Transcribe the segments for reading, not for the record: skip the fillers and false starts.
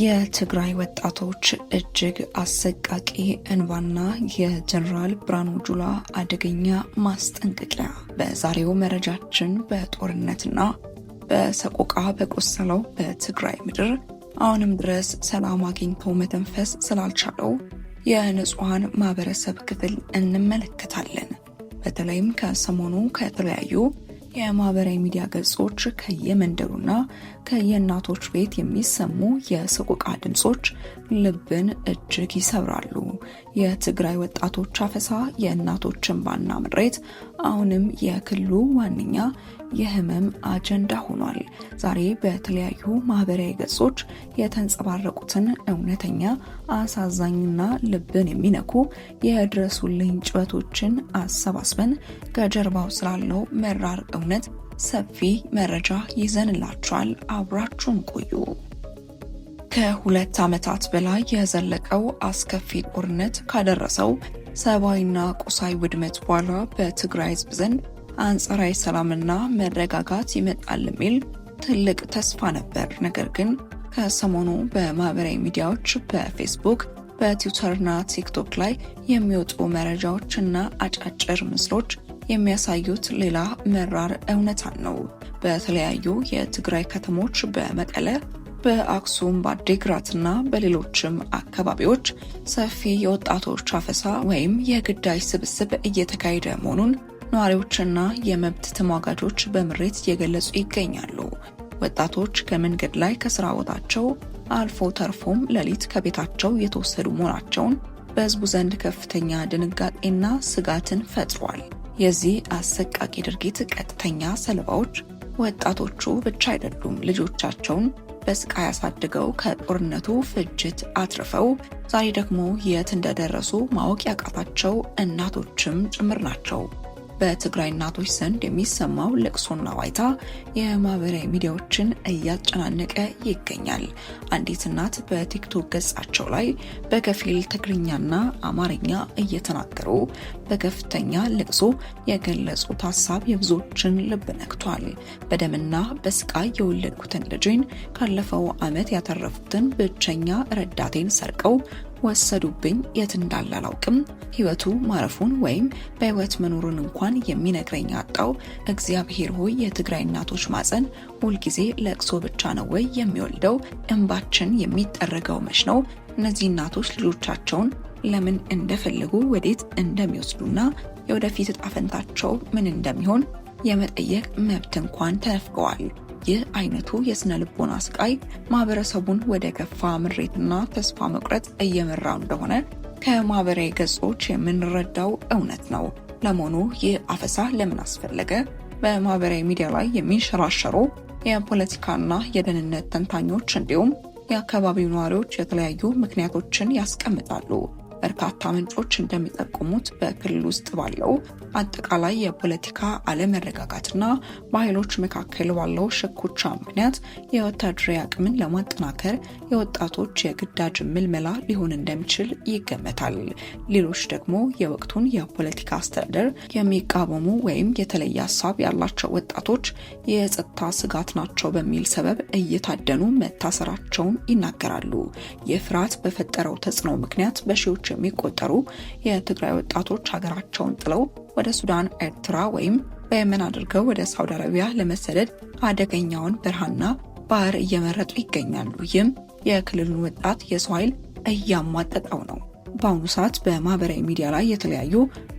የትግራይ ወጣቶች እጅግ አሰቃቂ እንባና የጀነራል ብርሃኑ ጁላ አደገኛ ማስጠንቀቂያ። በዛሬው መረጃችን በጦርነትና በሰቆቃ በቆሰለው በትግራይ ምድር አሁንም ድረስ ሰላም አግኝቶ መተንፈስ ስላልቻለው የንጹሃን ማህበረሰብ ክፍል እንመለከታለን። በተለይም ከሰሞኑ ከተለያዩ የማህበራዊ ሚዲያ ገጾች ከየመንደሩና ከየእናቶች ቤት የሚሰሙ የሰቆቃ ድምጾች ልብን እጅግ ይሰብራሉ። የትግራይ ወጣቶች አፈሳ፣ የእናቶች እንባና ምሬት አሁንም የክልሉ ዋነኛ የህመም አጀንዳ ሆኗል። ዛሬ በተለያዩ ማህበራዊ ገጾች የተንጸባረቁትን እውነተኛ አሳዛኝና ልብን የሚነኩ የድረሱልኝ ጩኸቶችን አሰባስበን ከጀርባው ስላለው መራር እውነት ሰፊ መረጃ ይዘንላችኋል። አብራችሁን ቆዩ። ከ2 ዓመታት በላይ የዘለቀው አስከፊ ጦርነት ካደረሰው ሰብአዊና ቁሳዊ ውድመት በኋላ በትግራይ ህዝብ ዘንድ አንጻራዊ ሰላምና መረጋጋት ይመጣል የሚል ትልቅ ተስፋ ነበር። ነገር ግን ከሰሞኑ በማህበራዊ ሚዲያዎች በፌስቡክ፣ በትዊተርና ቲክቶክ ላይ የሚወጡ መረጃዎችና አጫጭር ምስሎች የሚያሳዩት ሌላ መራር እውነታን ነው። በተለያዩ የትግራይ ከተሞች በመቀለ፣ በአክሱም፣ በአዲግራትና በሌሎችም አካባቢዎች ሰፊ የወጣቶች አፈሳ ወይም የግዳጅ ስብስብ እየተካሄደ መሆኑን ነዋሪዎችና የመብት ተሟጋቾች በምሬት እየገለጹ ይገኛሉ። ወጣቶች ከመንገድ ላይ ከስራ ቦታቸው አልፎ ተርፎም ሌሊት ከቤታቸው የተወሰዱ መሆናቸውን በህዝቡ ዘንድ ከፍተኛ ድንጋጤና ስጋትን ፈጥሯል። የዚህ አሰቃቂ ድርጊት ቀጥተኛ ሰለባዎች ወጣቶቹ ብቻ አይደሉም። ልጆቻቸውን በስቃይ አሳድገው ከጦርነቱ ፍጅት አትርፈው ዛሬ ደግሞ የት እንደደረሱ ማወቅ ያቃታቸው እናቶችም ጭምር ናቸው። በትግራይ እናቶች ዘንድ የሚሰማው ለቅሶና ዋይታ የማህበራዊ ሚዲያዎችን እያጨናነቀ ይገኛል። አንዲት እናት በቲክቶክ ገጻቸው ላይ በከፊል ትግርኛና አማርኛ እየተናገሩ በከፍተኛ ለቅሶ የገለጹት ሀሳብ የብዙዎችን ልብ ነክቷል። በደምና በስቃይ የወለድኩትን ልጄን ካለፈው ዓመት ያተረፉትን ብቸኛ ረዳቴን ሰርቀው ወሰዱብኝ። የት እንዳለ አላውቅም። ህይወቱ ማረፉን ወይም በህይወት መኖሩን እንኳን የሚነግረኝ አጣው። እግዚአብሔር ሆይ የትግራይ እናቶች ማፀን ሁልጊዜ ለቅሶ ብቻ ነው ወይ የሚወልደው? እንባችን የሚጠረገው መች ነው? እነዚህ እናቶች ልጆቻቸውን ለምን እንደፈለጉ ወዴት እንደሚወስዱና የወደፊት እጣ ፈንታቸው ምን እንደሚሆን የመጠየቅ መብት እንኳን ተነፍገዋል። ይህ አይነቱ የስነ ልቦና ስቃይ ማህበረሰቡን ወደ ከፋ ምሬትና ተስፋ መቁረጥ እየመራው እንደሆነ ከማህበራዊ ገጾች የምንረዳው እውነት ነው። ለመሆኑ ይህ አፈሳ ለምን አስፈለገ? በማህበራዊ ሚዲያ ላይ የሚንሸራሸሩ የፖለቲካና የደህንነት ተንታኞች እንዲሁም የአካባቢው ነዋሪዎች የተለያዩ ምክንያቶችን ያስቀምጣሉ። በርካታ ምንጮች እንደሚጠቁሙት በክልል ውስጥ ባለው አጠቃላይ የፖለቲካ አለመረጋጋትና በኃይሎች መካከል ባለው ሽኩቻ ምክንያት የወታደራዊ አቅምን ለማጠናከር የወጣቶች የግዳጅ ምልመላ ሊሆን እንደሚችል ይገመታል። ሌሎች ደግሞ የወቅቱን የፖለቲካ አስተዳደር የሚቃወሙ ወይም የተለየ ሀሳብ ያላቸው ወጣቶች የጸጥታ ስጋት ናቸው በሚል ሰበብ እየታደኑ መታሰራቸውን ይናገራሉ። ይህ ፍርሃት በፈጠረው ተጽዕኖ ምክንያት በሺዎች የሚቆጠሩ የትግራይ ወጣቶች ሀገራቸውን ጥለው ወደ ሱዳን፣ ኤርትራ ወይም በየመን አድርገው ወደ ሳውዲ አረቢያ ለመሰደድ አደገኛውን በረሃና ባህር እየመረጡ ይገኛሉ። ይህም የክልሉን ወጣት የሰው ኃይል እያሟጠጠው ነው። በአሁኑ ሰዓት በማህበራዊ ሚዲያ ላይ የተለያዩ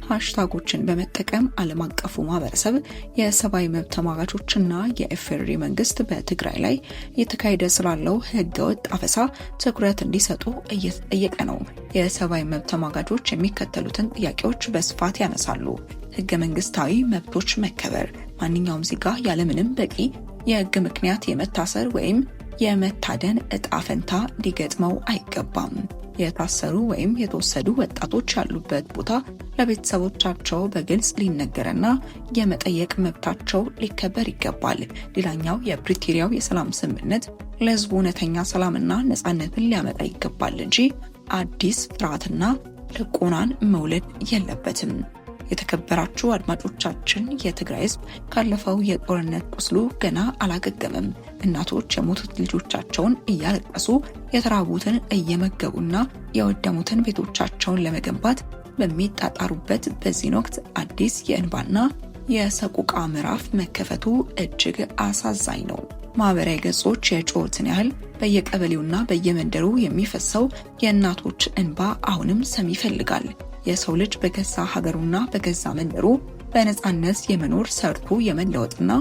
ሃሽታጎችን በመጠቀም ዓለም አቀፉ ማህበረሰብ የሰብአዊ መብት ተሟጋቾችና የኢፌዴሪ መንግስት በትግራይ ላይ እየተካሄደ ስላለው ህገወጥ አፈሳ ትኩረት እንዲሰጡ እየተጠየቀ ነው። የሰብአዊ መብት ተሟጋቾች የሚከተሉትን ጥያቄዎች በስፋት ያነሳሉ። ህገ መንግስታዊ መብቶች መከበር፣ ማንኛውም ዜጋ ያለምንም በቂ የህግ ምክንያት የመታሰር ወይም የመታደን እጣ ፈንታ ሊገጥመው አይገባም። የታሰሩ ወይም የተወሰዱ ወጣቶች ያሉበት ቦታ ለቤተሰቦቻቸው በግልጽ ሊነገርና የመጠየቅ መብታቸው ሊከበር ይገባል። ሌላኛው የፕሪቶሪያው የሰላም ስምምነት ለህዝቡ እውነተኛ ሰላምና ነጻነትን ሊያመጣ ይገባል እንጂ አዲስ ፍርሃትና ጭቆናን መውለድ የለበትም። የተከበራችሁ አድማጮቻችን፣ የትግራይ ህዝብ ካለፈው የጦርነት ቁስሉ ገና አላገገመም። እናቶች የሞቱት ልጆቻቸውን እያለቀሱ የተራቡትን እየመገቡና የወደሙትን ቤቶቻቸውን ለመገንባት በሚጣጣሩበት በዚህ ወቅት አዲስ የእንባና የሰቆቃ ምዕራፍ መከፈቱ እጅግ አሳዛኝ ነው። ማህበራዊ ገጾች የጩኸትን ያህል በየቀበሌውና በየመንደሩ የሚፈሰው የእናቶች እንባ አሁንም ሰሚ ይፈልጋል። የሰው ልጅ በገዛ ሀገሩና በገዛ መንደሩ በነፃነት የመኖር ሰርቶ የመለወጥና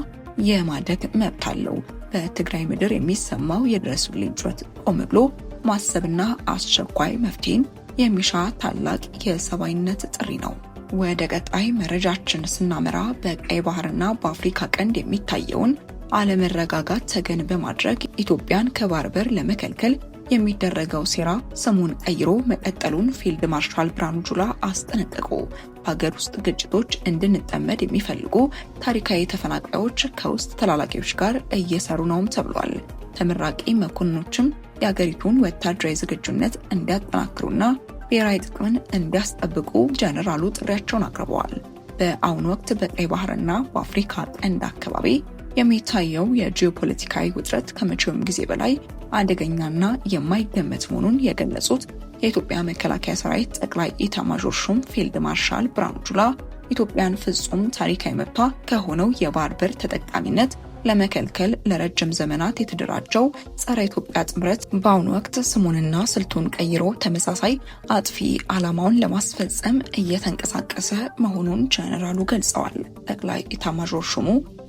የማደግ መብት አለው። በትግራይ ምድር የሚሰማው የድረሱልኝ ጩኸት ቆም ብሎ ማሰብና አስቸኳይ መፍትሄን የሚሻ ታላቅ የሰብአዊነት ጥሪ ነው። ወደ ቀጣይ መረጃችን ስናመራ በቀይ ባህርና በአፍሪካ ቀንድ የሚታየውን አለመረጋጋት ተገን በማድረግ ኢትዮጵያን ከባህር በር ለመከልከል የሚደረገው ሴራ ስሙን ቀይሮ መቀጠሉን ፊልድ ማርሻል ብርሃኑ ጁላ አስጠነቀቁ። በሀገር ውስጥ ግጭቶች እንድንጠመድ የሚፈልጉ ታሪካዊ ተፈናቃዮች ከውስጥ ተላላኪዎች ጋር እየሰሩ ነውም ተብሏል። ተመራቂ መኮንኖችም የሀገሪቱን ወታደራዊ ዝግጁነት እንዲያጠናክሩና ብሔራዊ ጥቅምን እንዲያስጠብቁ ጀነራሉ ጥሪያቸውን አቅርበዋል። በአሁኑ ወቅት በቀይ ባህርና በአፍሪካ ቀንድ አካባቢ የሚታየው የጂኦፖለቲካዊ ውጥረት ከመቼውም ጊዜ በላይ አደገኛና የማይገመት መሆኑን የገለጹት የኢትዮጵያ መከላከያ ሰራዊት ጠቅላይ ኢታማዦር ሹም ፊልድ ማርሻል ብርሃኑ ጁላ ኢትዮጵያን ፍጹም ታሪካዊ መብቷ ከሆነው የባህር በር ተጠቃሚነት ለመከልከል ለረጅም ዘመናት የተደራጀው ጸረ ኢትዮጵያ ጥምረት በአሁኑ ወቅት ስሙንና ስልቱን ቀይሮ ተመሳሳይ አጥፊ ዓላማውን ለማስፈጸም እየተንቀሳቀሰ መሆኑን ጀነራሉ ገልጸዋል። ጠቅላይ ኢታማዦር ሹሙ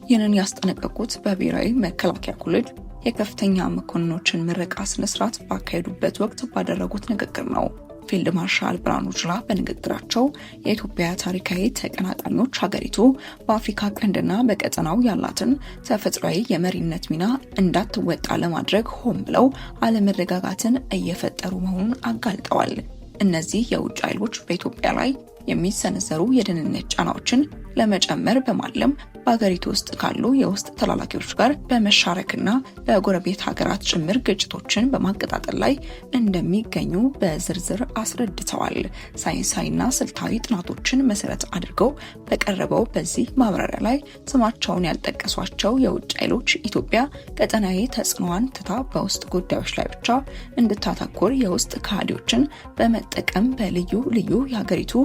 ይህንን ያስጠነቀቁት በብሔራዊ መከላከያ ኮሌጅ የከፍተኛ መኮንኖችን ምረቃ ስነስርዓት ባካሄዱበት ወቅት ባደረጉት ንግግር ነው። ፊልድ ማርሻል ብርሃኑ ጁላ በንግግራቸው የኢትዮጵያ ታሪካዊ ተቀናቃኞች ሀገሪቱ በአፍሪካ ቀንድና በቀጠናው ያላትን ተፈጥሯዊ የመሪነት ሚና እንዳትወጣ ለማድረግ ሆን ብለው አለመረጋጋትን እየፈጠሩ መሆኑን አጋልጠዋል። እነዚህ የውጭ ኃይሎች በኢትዮጵያ ላይ የሚሰነዘሩ የደህንነት ጫናዎችን ለመጨመር በማለም በሀገሪቱ ውስጥ ካሉ የውስጥ ተላላኪዎች ጋር በመሻረክና በጎረቤት ሀገራት ጭምር ግጭቶችን በማቀጣጠል ላይ እንደሚገኙ በዝርዝር አስረድተዋል። ሳይንሳዊና ስልታዊ ጥናቶችን መሰረት አድርገው በቀረበው በዚህ ማብራሪያ ላይ ስማቸውን ያልጠቀሷቸው የውጭ ኃይሎች ኢትዮጵያ ቀጠናዊ ተጽዕኖዋን ትታ በውስጥ ጉዳዮች ላይ ብቻ እንድታተኩር የውስጥ ከሃዲዎችን በመጠቀም በልዩ ልዩ የሀገሪቱ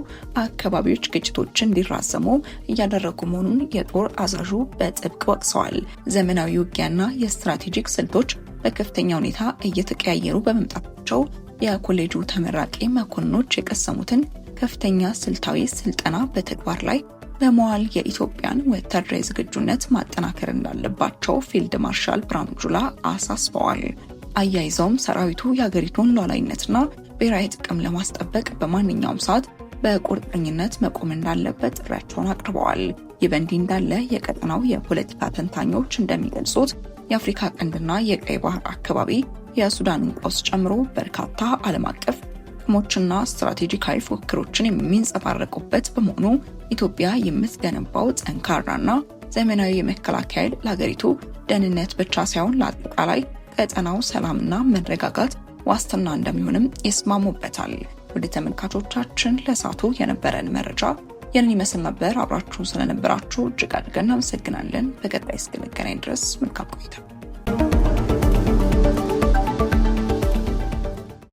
አካባቢዎች ግጭቶች እንዲራዘሙ እያደረጉ መሆኑን የጦር አዛዡ በጥብቅ ወቅሰዋል። ዘመናዊ ውጊያና የስትራቴጂክ ስልቶች በከፍተኛ ሁኔታ እየተቀያየሩ በመምጣታቸው የኮሌጁ ተመራቂ መኮንኖች የቀሰሙትን ከፍተኛ ስልታዊ ስልጠና በተግባር ላይ በመዋል የኢትዮጵያን ወታደራዊ ዝግጁነት ማጠናከር እንዳለባቸው ፊልድ ማርሻል ብርሃኑ ጁላ አሳስበዋል። አያይዘውም ሰራዊቱ የሀገሪቱን ሉዓላዊነትና ብሔራዊ ጥቅም ለማስጠበቅ በማንኛውም ሰዓት በቁርጠኝነት መቆም እንዳለበት ጥሪያቸውን አቅርበዋል። ይህ በእንዲህ እንዳለ የቀጠናው የፖለቲካ ተንታኞች እንደሚገልጹት የአፍሪካ ቀንድና የቀይ ባህር አካባቢ የሱዳንን ቀውስ ጨምሮ በርካታ ዓለም አቀፍ ጥቅሞችና ስትራቴጂካዊ ፉክክሮችን የሚንጸባረቁበት በመሆኑ ኢትዮጵያ የምትገነባው ጠንካራና ዘመናዊ የመከላከያ ኃይል ለሀገሪቱ ደህንነት ብቻ ሳይሆን ለአጠቃላይ ቀጠናው ሰላምና መረጋጋት ዋስትና እንደሚሆንም ይስማሙበታል። ወደ ተመልካቾቻችን ለሳቱ የነበረን መረጃ ይህንን ይመስል ነበር። አብራችሁን ስለነበራችሁ እጅግ አድርገን እናመሰግናለን። በቀጣይ እስክንገናኝ ድረስ መልካም ቆይታ